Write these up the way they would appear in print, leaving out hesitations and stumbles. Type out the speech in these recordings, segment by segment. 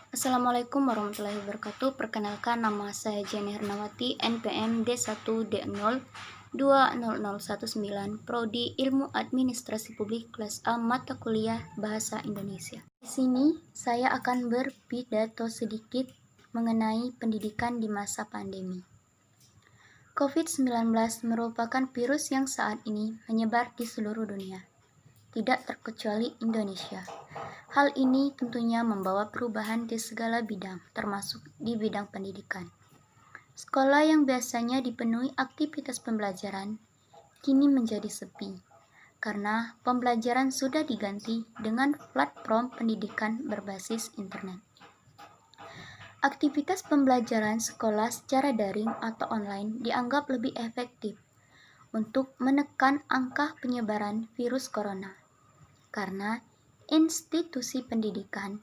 Assalamualaikum warahmatullahi wabarakatuh. Perkenalkan, nama saya Jenny Hernawati, NPM D1D020019, Prodi Ilmu Administrasi Publik, kelas A, mata kuliah Bahasa Indonesia. Di sini saya akan berpidato sedikit mengenai pendidikan di masa pandemi. COVID-19 merupakan virus yang saat ini menyebar di seluruh dunia, tidak terkecuali Indonesia. Hal ini tentunya membawa perubahan di segala bidang, termasuk di bidang pendidikan. Sekolah yang biasanya dipenuhi aktivitas pembelajaran kini menjadi sepi, karena pembelajaran sudah diganti dengan platform pendidikan berbasis internet. Aktivitas pembelajaran sekolah secara daring atau online dianggap lebih efektif untuk menekan angka penyebaran virus corona, karena institusi pendidikan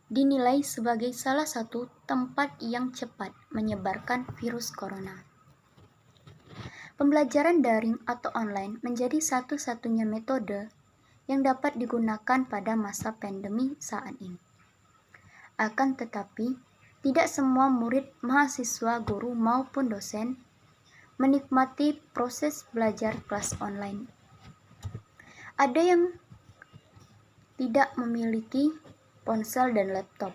dinilai sebagai salah satu tempat yang cepat menyebarkan virus corona. Pembelajaran daring atau online menjadi satu-satunya metode yang dapat digunakan pada masa pandemi saat ini. Akan tetapi, tidak semua murid, mahasiswa, guru, maupun dosen menikmati proses belajar kelas online. Ada yang tidak memiliki ponsel dan laptop.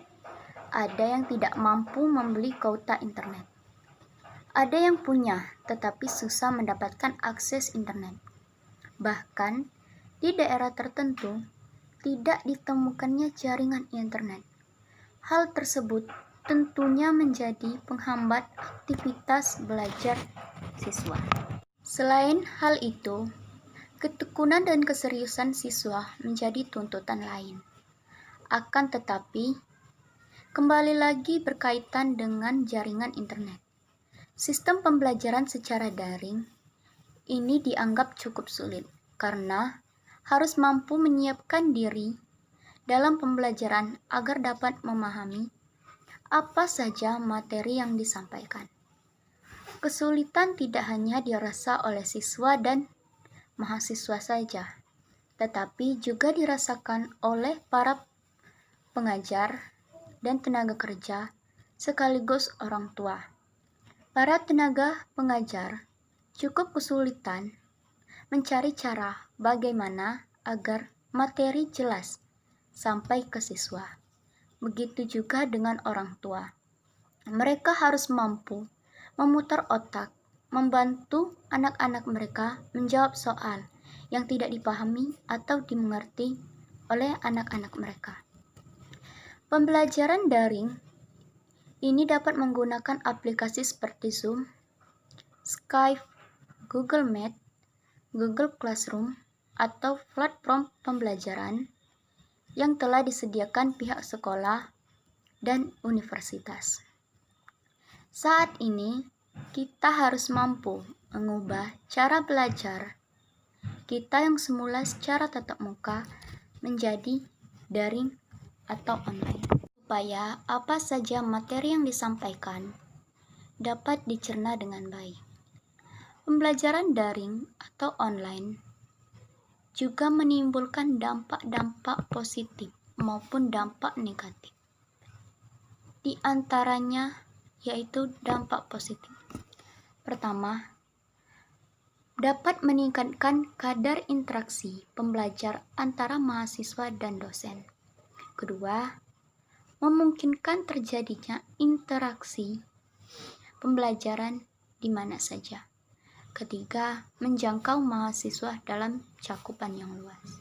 Ada yang tidak mampu membeli kuota internet. Ada yang punya, tetapi susah mendapatkan akses internet. Bahkan, di daerah tertentu, tidak ditemukannya jaringan internet. Hal tersebut tentunya menjadi penghambat aktivitas belajar siswa. Selain hal itu, ketekunan dan keseriusan siswa menjadi tuntutan lain. Akan tetapi, kembali lagi berkaitan dengan jaringan internet. Sistem pembelajaran secara daring ini dianggap cukup sulit karena harus mampu menyiapkan diri dalam pembelajaran agar dapat memahami apa saja materi yang disampaikan. Kesulitan tidak hanya dirasa oleh siswa dan mahasiswa saja, tetapi juga dirasakan oleh para pengajar dan tenaga kerja sekaligus orang tua. Para tenaga pengajar cukup kesulitan mencari cara bagaimana agar materi jelas sampai ke siswa. Begitu juga dengan orang tua. Mereka harus mampu memutar otak, membantu anak-anak mereka menjawab soal yang tidak dipahami atau dimengerti oleh anak-anak mereka. Pembelajaran daring ini dapat menggunakan aplikasi seperti Zoom, Skype, Google Meet, Google Classroom, atau platform pembelajaran yang telah disediakan pihak sekolah dan universitas. Saat ini, kita harus mampu mengubah cara belajar kita yang semula secara tatap muka menjadi daring atau online, supaya apa saja materi yang disampaikan dapat dicerna dengan baik. Pembelajaran daring atau online juga menimbulkan dampak-dampak positif maupun dampak negatif. Di antaranya yaitu dampak positif. Pertama, dapat meningkatkan kadar interaksi pembelajar antara mahasiswa dan dosen. Kedua, memungkinkan terjadinya interaksi pembelajaran di mana saja. Ketiga, menjangkau mahasiswa dalam cakupan yang luas.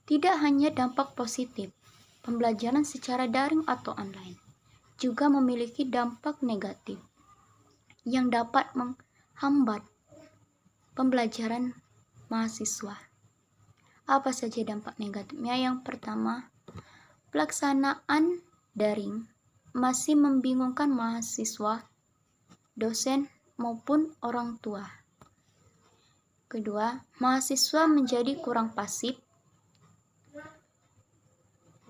Tidak hanya dampak positif, pembelajaran secara daring atau online juga memiliki dampak negatif yang dapat menghambat pembelajaran mahasiswa. Apa saja dampak negatifnya? Yang pertama, pelaksanaan daring masih membingungkan mahasiswa, dosen, maupun orang tua. Kedua, mahasiswa menjadi kurang pasif,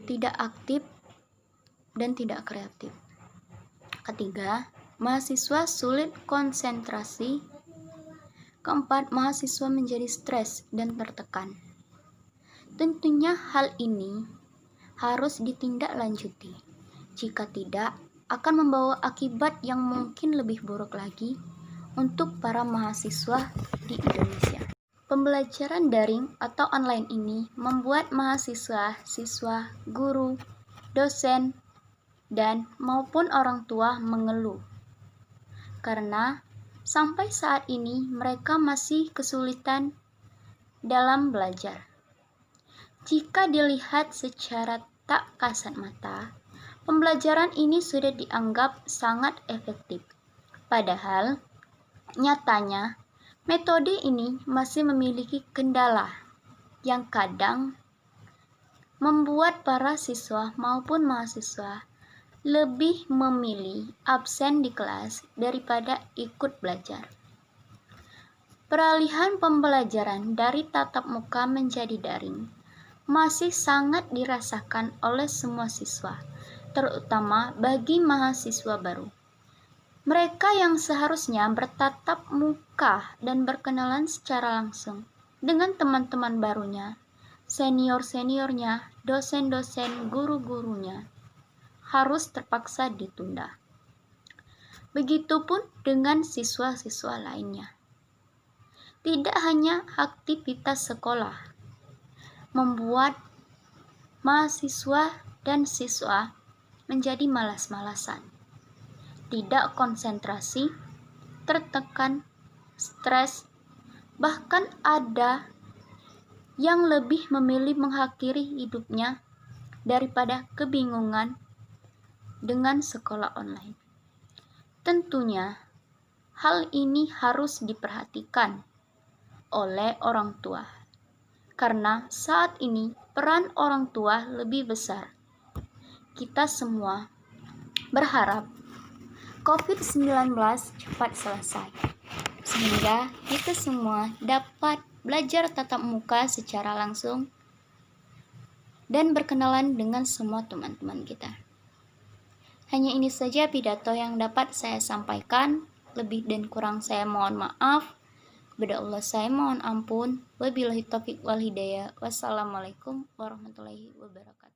tidak aktif, dan tidak kreatif. Ketiga, mahasiswa sulit konsentrasi. Keempat, mahasiswa menjadi stres dan tertekan. Tentunya hal ini harus ditindaklanjuti. Jika tidak, akan membawa akibat yang mungkin lebih buruk lagi untuk para mahasiswa di Indonesia. Pembelajaran daring atau online ini membuat mahasiswa, siswa, guru, dosen, dan maupun orang tua mengeluh. Karena sampai saat ini mereka masih kesulitan dalam belajar. Jika dilihat secara tak kasat mata, pembelajaran ini sudah dianggap sangat efektif. Padahal, nyatanya, metode ini masih memiliki kendala yang kadang membuat para siswa maupun mahasiswa lebih memilih absen di kelas daripada ikut belajar. Peralihan pembelajaran dari tatap muka menjadi daring masih sangat dirasakan oleh semua siswa, terutama bagi mahasiswa baru. Mereka yang seharusnya bertatap muka dan berkenalan secara langsung dengan teman-teman barunya, senior-seniornya, dosen-dosen, guru-gurunya, harus terpaksa ditunda. Begitupun dengan siswa-siswa lainnya. Tidak hanya aktivitas sekolah membuat mahasiswa dan siswa menjadi malas-malasan, tidak konsentrasi, tertekan, stres, bahkan ada yang lebih memilih mengakhiri hidupnya daripada kebingungan dengan sekolah online. Tentunya, hal ini harus diperhatikan oleh orang tua, karena saat ini peran orang tua lebih besar. Kita semua berharap COVID-19 cepat selesai, sehingga kita semua dapat belajar tatap muka secara langsung dan berkenalan dengan semua teman-teman kita. Hanya ini saja pidato yang dapat saya sampaikan. Lebih dan kurang saya mohon maaf. Kepada Allah saya mohon ampun. Wabillahi taufiq wal hidayah. Wassalamualaikum warahmatullahi wabarakatuh.